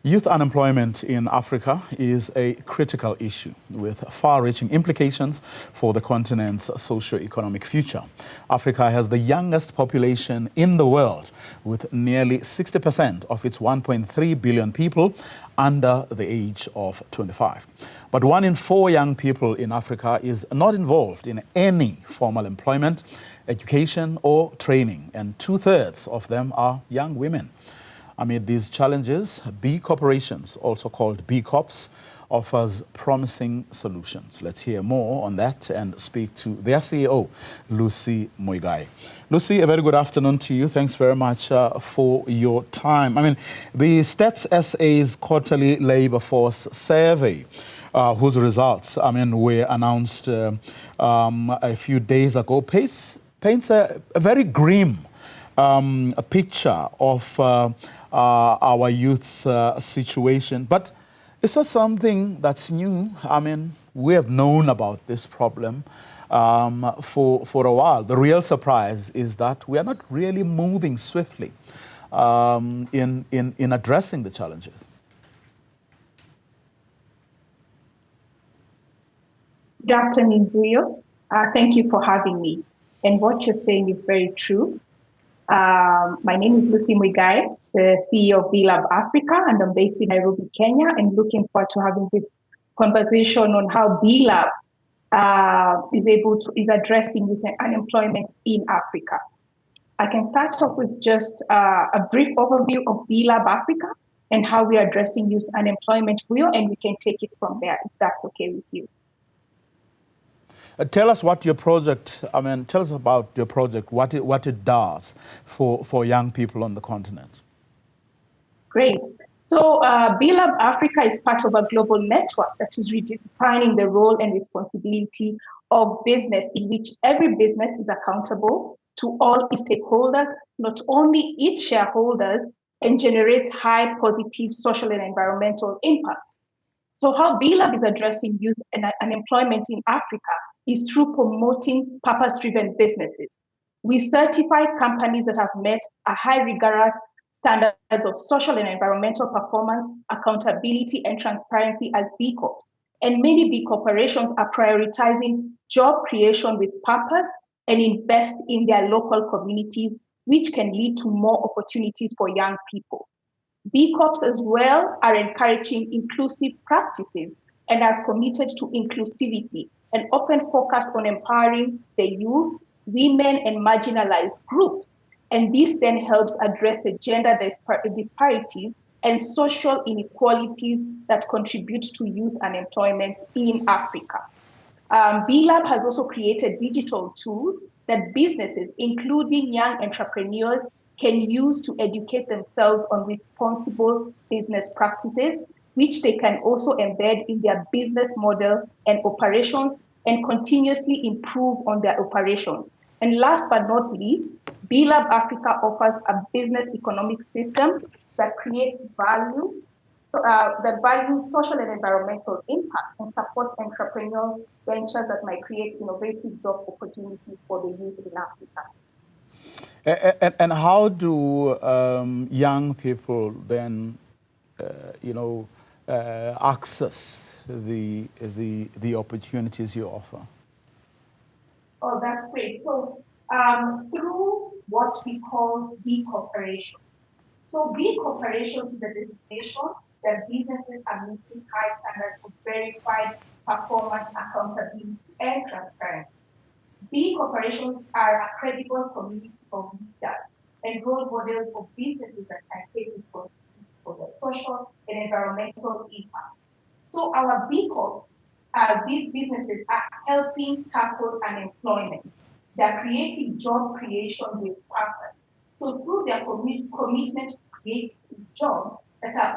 Youth unemployment in Africa is a critical issue with far-reaching implications for the continent's socio-economic future. Africa has the youngest population in the world, with nearly 60% of its 1.3 billion people under the age of 25. But 1 in 4 young people in Africa is not involved in any formal employment, education or training, and 2/3 of them are young women. Amid these challenges, B Corporations, also called B Corps, offers promising solutions. Let's hear more on that and speak to their CEO, Lucy Muigai. Lucy, a very good afternoon to you. Thanks very much for your time. The Stats SA's quarterly labor force survey, whose results, were announced a few days ago, paints a very grim a picture of our youth's situation. But it's not something that's new. We have known about this problem for a while. The real surprise is that we are not really moving swiftly in addressing the challenges. Good afternoon, Buyo. Thank you for having me. And what you're saying is very true. My name is Lucy Muigai, the CEO of B-Lab Africa, and I'm based in Nairobi, Kenya, and looking forward to having this conversation on how B-Lab is addressing youth unemployment in Africa. I can start off with just a brief overview of B-Lab Africa and how we are addressing youth unemployment, and we can take it from there, if that's okay with you. Tell us what your project, tell us about your project, what it does for young people on the continent. Great. So B-Lab Africa is part of a global network that is redefining the role and responsibility of business, in which every business is accountable to all its stakeholders, not only its shareholders, and generates high positive social and environmental impact. So how B-Lab is addressing youth and unemployment in Africa is through promoting purpose-driven businesses. We certify companies that have met a high rigorous standards of social and environmental performance, accountability, and transparency as B Corps. And many B corporations are prioritizing job creation with purpose and invest in their local communities, which can lead to more opportunities for young people. B Corps as well are encouraging inclusive practices and are committed to inclusivity and often focus on empowering the youth, women, and marginalized groups. And this then helps address the gender disparities and social inequalities that contribute to youth unemployment in Africa. B-Lab has also created digital tools that businesses, including young entrepreneurs, can use to educate themselves on responsible business practices, which they can also embed in their business model and operations and continuously improve on their operations. And last but not least, B-Lab Africa offers a business economic system that creates value, that values social and environmental impact and supports entrepreneurial ventures that might create innovative job opportunities for the youth in Africa. And how do young people then, access the opportunities you offer? Oh, that's great. So through what we call B Corporation. So B Corporation is a designation that businesses are meeting high standards of verified performance, accountability, and transparency. B corporations are a credible community of leaders and role models of businesses that can take responsibility for their social and environmental impact. So our B Corps, these businesses are helping tackle unemployment. They're creating job creation with purpose. So through their commitment to creating jobs that are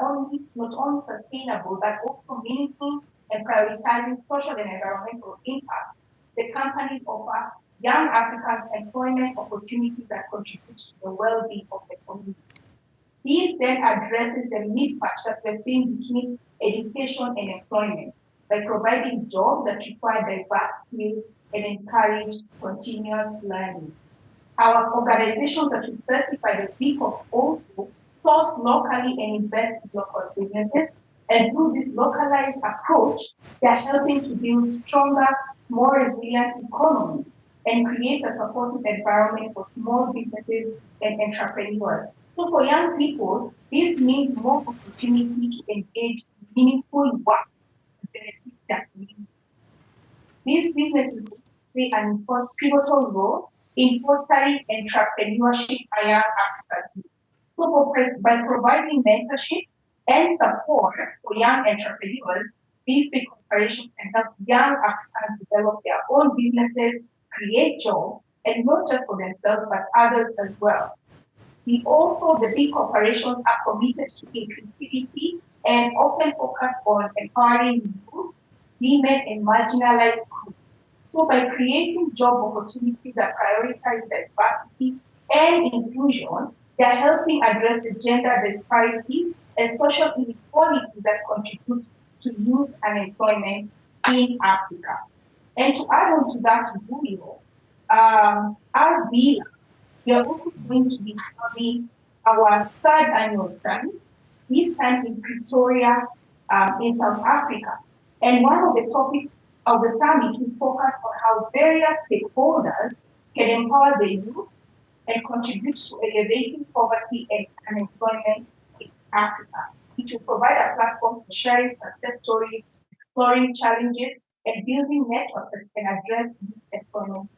not only sustainable, but also meaningful and prioritizing social and environmental impact, the companies offer young Africans employment opportunities that contribute to the well-being of the community. This then addresses the mismatch that we're seeing between education and employment by providing jobs that require diverse skills and encourage continuous learning. Our organizations that we certify the B Corp also source locally and invest in local businesses. And through this localized approach, they're helping to build stronger, more resilient economies and create a supportive environment for small businesses and entrepreneurs. So for young people, this means more opportunity to engage in meaningful work to benefit their community. These businesses play an pivotal role in fostering entrepreneurship in young African youth. So by providing mentorship and support for young entrepreneurs, these big corporations can help young Africans develop their own businesses, create jobs, and not just for themselves, but others as well. The big corporations are committed to inclusivity and often focus on empowering youth, women, and marginalized groups. So by creating job opportunities that prioritize diversity and inclusion, they're helping address the gender disparity and social inequality that contribute to youth unemployment in Africa. And to add on to that, Julio, as we are also going to be having our third annual summit, this time in Pretoria, in South Africa. And one of the topics of the summit will focus on how various stakeholders can empower the youth and contribute to elevating poverty and unemployment in Africa. It will provide a platform for sharing success stories, exploring challenges, and building networks that can address youth employment